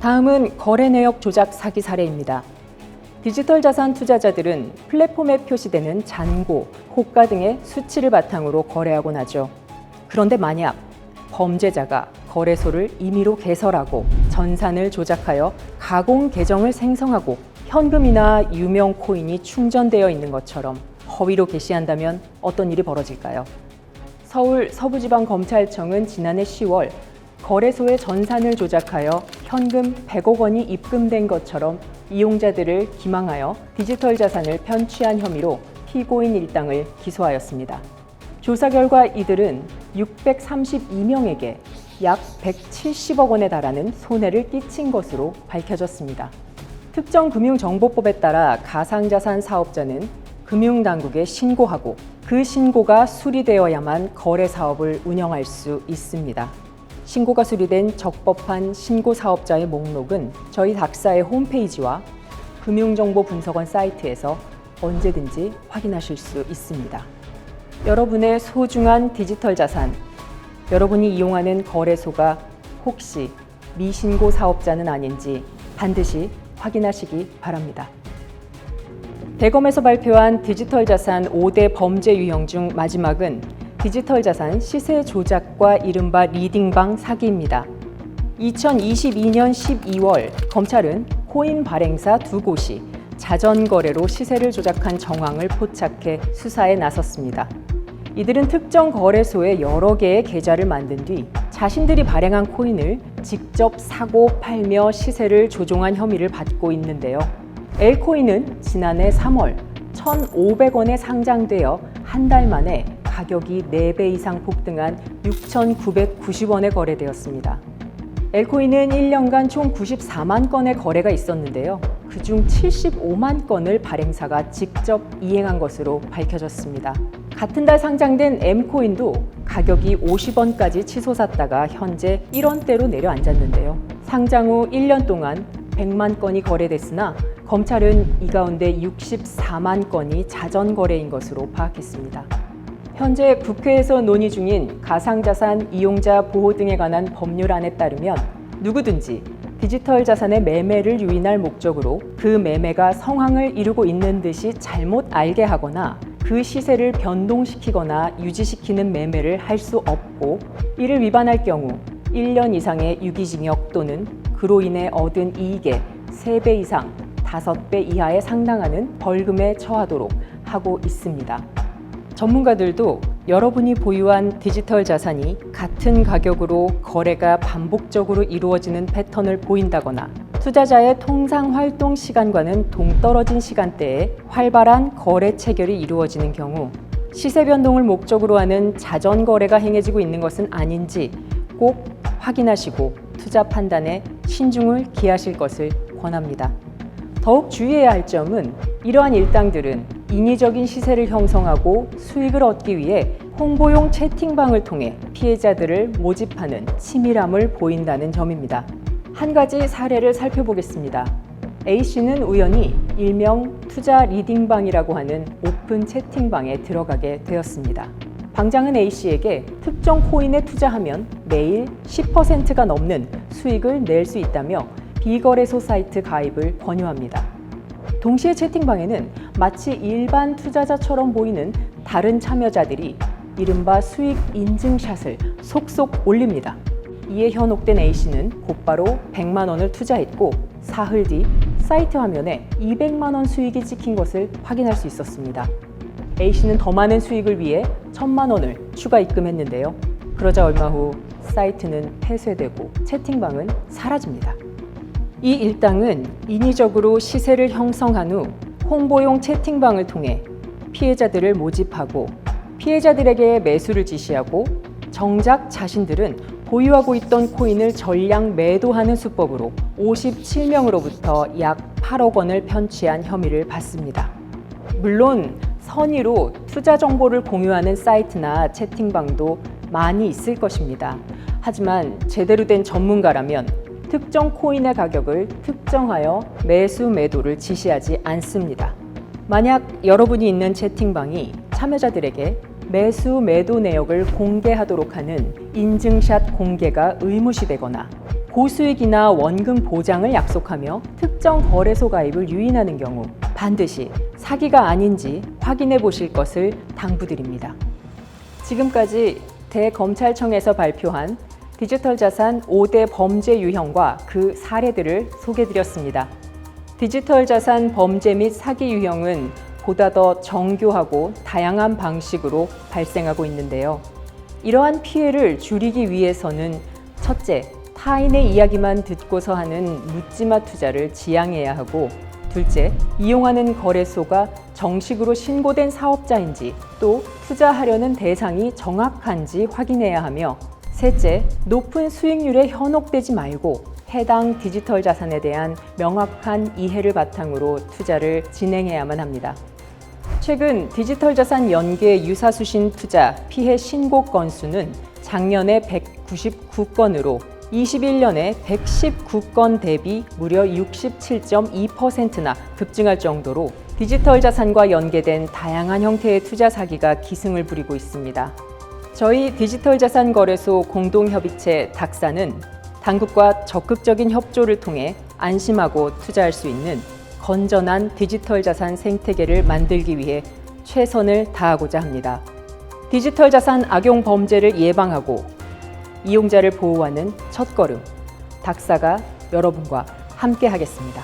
다음은 거래 내역 조작 사기 사례입니다. 디지털 자산 투자자들은 플랫폼에 표시되는 잔고, 호가 등의 수치를 바탕으로 거래하곤 하죠. 그런데 만약 범죄자가 거래소를 임의로 개설하고 전산을 조작하여 가공 계정을 생성하고 현금이나 유명 코인이 충전되어 있는 것처럼 허위로 게시한다면 어떤 일이 벌어질까요? 서울 서부지방검찰청은 지난해 10월 거래소의 전산을 조작하여 현금 100억 원이 입금된 것처럼 이용자들을 기망하여 디지털 자산을 편취한 혐의로 피고인 일당을 기소하였습니다. 조사 결과 이들은 632명에게 약 170억 원에 달하는 손해를 끼친 것으로 밝혀졌습니다. 특정금융정보법에 따라 가상자산 사업자는 금융당국에 신고하고 그 신고가 수리되어야만 거래 사업을 운영할 수 있습니다. 신고가 수리된 적법한 신고사업자의 목록은 저희 닥사의 홈페이지와 금융정보분석원 사이트에서 언제든지 확인하실 수 있습니다. 여러분의 소중한 디지털 자산, 여러분이 이용하는 거래소가 혹시 미신고 사업자는 아닌지 반드시 확인하시기 바랍니다. 대검에서 발표한 디지털 자산 5대 범죄 유형 중 마지막은 디지털 자산 시세 조작과 이른바 리딩방 사기입니다. 2022년 12월 검찰은 코인 발행사 2곳이 자전거래로 시세를 조작한 정황을 포착해 수사에 나섰습니다. 이들은 특정 거래소에 여러 개의 계좌를 만든 뒤 자신들이 발행한 코인을 직접 사고 팔며 시세를 조종한 혐의를 받고 있는데요. L코인은 지난해 3월 1,500원에 상장되어 한 달 만에 가격이 4배 이상 폭등한 6,990원에 거래되었습니다. L코인은 1년간 총 94만 건의 거래가 있었는데요. 그중 75만 건을 발행사가 직접 이행한 것으로 밝혀졌습니다. 같은 달 상장된 M코인도 가격이 50원까지 치솟았다가 현재 1원대로 내려앉았는데요. 상장 후 1년 동안 100만 건이 거래됐으나 검찰은 이 가운데 64만 건이 자전거래인 것으로 파악했습니다. 현재 국회에서 논의 중인 가상자산 이용자 보호 등에 관한 법률안에 따르면 누구든지 디지털 자산의 매매를 유인할 목적으로 그 매매가 성황을 이루고 있는 듯이 잘못 알게 하거나 그 시세를 변동시키거나 유지시키는 매매를 할 수 없고 이를 위반할 경우 1년 이상의 유기징역 또는 그로 인해 얻은 이익의 3배 이상 5배 이하에 상당하는 벌금에 처하도록 하고 있습니다. 전문가들도 여러분이 보유한 디지털 자산이 같은 가격으로 거래가 반복적으로 이루어지는 패턴을 보인다거나 투자자의 통상 활동 시간과는 동떨어진 시간대에 활발한 거래 체결이 이루어지는 경우 시세 변동을 목적으로 하는 자전 거래가 행해지고 있는 것은 아닌지 꼭 확인하시고 투자 판단에 신중을 기하실 것을 권합니다. 더욱 주의해야 할 점은 이러한 일당들은 인위적인 시세를 형성하고 수익을 얻기 위해 홍보용 채팅방을 통해 피해자들을 모집하는 치밀함을 보인다는 점입니다. 한 가지 사례를 살펴보겠습니다. A씨는 우연히 일명 투자 리딩방이라고 하는 오픈 채팅방에 들어가게 되었습니다. 방장은 A씨에게 특정 코인에 투자하면 매일 10%가 넘는 수익을 낼 수 있다며 비거래소 사이트 가입을 권유합니다. 동시에 채팅방에는 마치 일반 투자자처럼 보이는 다른 참여자들이 이른바 수익 인증샷을 속속 올립니다. 이에 현혹된 A씨는 곧바로 100만 원을 투자했고 사흘 뒤 사이트 화면에 200만 원 수익이 찍힌 것을 확인할 수 있었습니다. A씨는 더 많은 수익을 위해 1,000만 원을 추가 입금했는데요. 그러자 얼마 후 사이트는 폐쇄되고 채팅방은 사라집니다. 이 일당은 인위적으로 시세를 형성한 후 홍보용 채팅방을 통해 피해자들을 모집하고 피해자들에게 매수를 지시하고 정작 자신들은 보유하고 있던 코인을 전량 매도하는 수법으로 57명으로부터 약 8억 원을 편취한 혐의를 받습니다. 물론 선의로 투자 정보를 공유하는 사이트나 채팅방도 많이 있을 것입니다. 하지만 제대로 된 전문가라면 특정 코인의 가격을 특정하여 매수 매도를 지시하지 않습니다. 만약 여러분이 있는 채팅방이 참여자들에게 매수 매도 내역을 공개하도록 하는 인증샷 공개가 의무시되거나 고수익이나 원금 보장을 약속하며 특정 거래소 가입을 유인하는 경우 반드시 사기가 아닌지 확인해 보실 것을 당부드립니다. 지금까지 대검찰청에서 발표한 디지털 자산 5대 범죄 유형과 그 사례들을 소개드렸습니다. 디지털 자산 범죄 및 사기 유형은 보다 더 정교하고 다양한 방식으로 발생하고 있는데요. 이러한 피해를 줄이기 위해서는 첫째, 타인의 이야기만 듣고서 하는 묻지마 투자를 지양해야 하고, 둘째, 이용하는 거래소가 정식으로 신고된 사업자인지 또 투자하려는 대상이 정확한지 확인해야 하며, 셋째, 높은 수익률에 현혹되지 말고 해당 디지털 자산에 대한 명확한 이해를 바탕으로 투자를 진행해야만 합니다. 최근 디지털 자산 연계 유사수신 투자 피해 신고 건수는 작년에 199건으로 21년에 119건 대비 무려 67.2%나 급증할 정도로 디지털 자산과 연계된 다양한 형태의 투자 사기가 기승을 부리고 있습니다. 저희 디지털 자산 거래소 공동협의체 닥사는 당국과 적극적인 협조를 통해 안심하고 투자할 수 있는 건전한 디지털 자산 생태계를 만들기 위해 최선을 다하고자 합니다. 디지털 자산 악용 범죄를 예방하고 이용자를 보호하는 첫걸음, 닥사가 여러분과 함께 하겠습니다.